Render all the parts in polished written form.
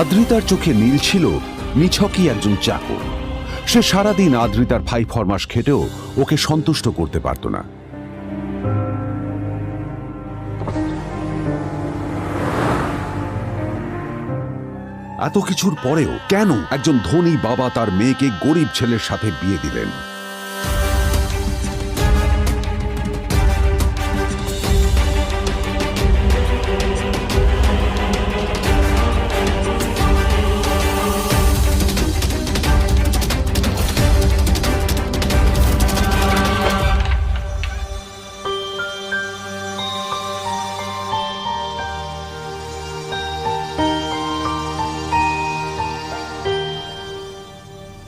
আদ্রিতার চোখে নীল ছিল নিছকই একজন চাকর। সে সারাদিন আদ্রিতার ভাই ফরমাস খেটেও ওকে সন্তুষ্ট করতে পারত না। এত কিছুর পরেও কেন একজন ধনী বাবা তার মেয়েকে গরিব ছেলের সাথে বিয়ে দিলেন?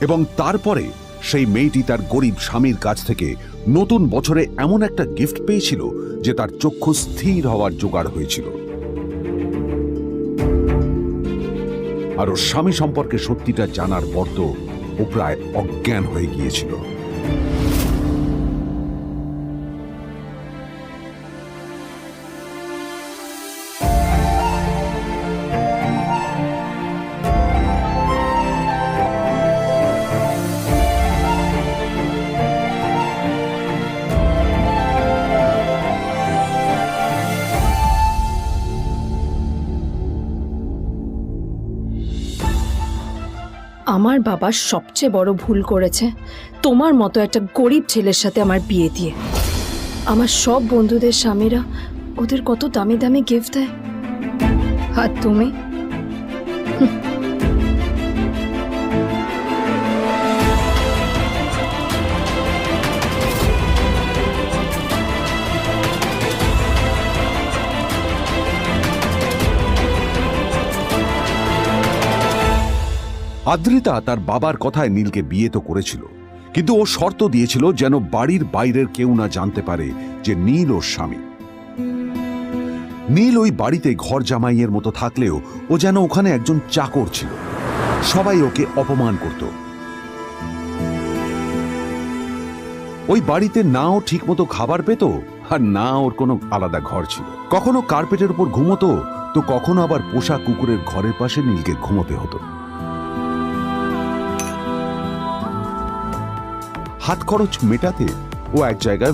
এবং তারপরে সেই মেয়েটি তার গরিব স্বামীর কাছ থেকে নতুন বছরে এমন একটা গিফট পেয়েছিল যে তার চক্ষু স্থির হওয়ার জোগাড় হয়েছিল। আর ওর স্বামী সম্পর্কে সত্যিটা জানার পর তো ও প্রায় অজ্ঞান হয়ে গিয়েছিল। আমার বাবা সবচেয়ে বড় ভুল করেছে তোমার মতো একটা গরিব ছেলের সাথে আমার বিয়ে দিয়ে। আমার সব বন্ধুদের স্বামীরা ওদের কত দামি দামি গিফট দেয়, আর তুমি আদ্রিতা তার বাবার কথায় নীলকে বিয়ে তো করেছিল, কিন্তু ও শর্ত দিয়েছিল যেন বাড়ির বাইরের কেউ না জানতে পারে যে নীল ওর স্বামী। নীল ওই বাড়িতে ঘর জামাইয়ের মতো থাকলেও ও যেন ওখানে একজন চাকর ছিল। সবাই ওকে অপমান করত। ওই বাড়িতে না ও ঠিক মতো খাবার পেত, আর না ওর কোনো আলাদা ঘর ছিল। কখনো কার্পেটের উপর ঘুমোতো, তো কখনো আবার পোষা কুকুরের ঘরের পাশে নীলকে ঘুমোতে হতো। হাত খরচ মেটাতে ও এক জায়গায়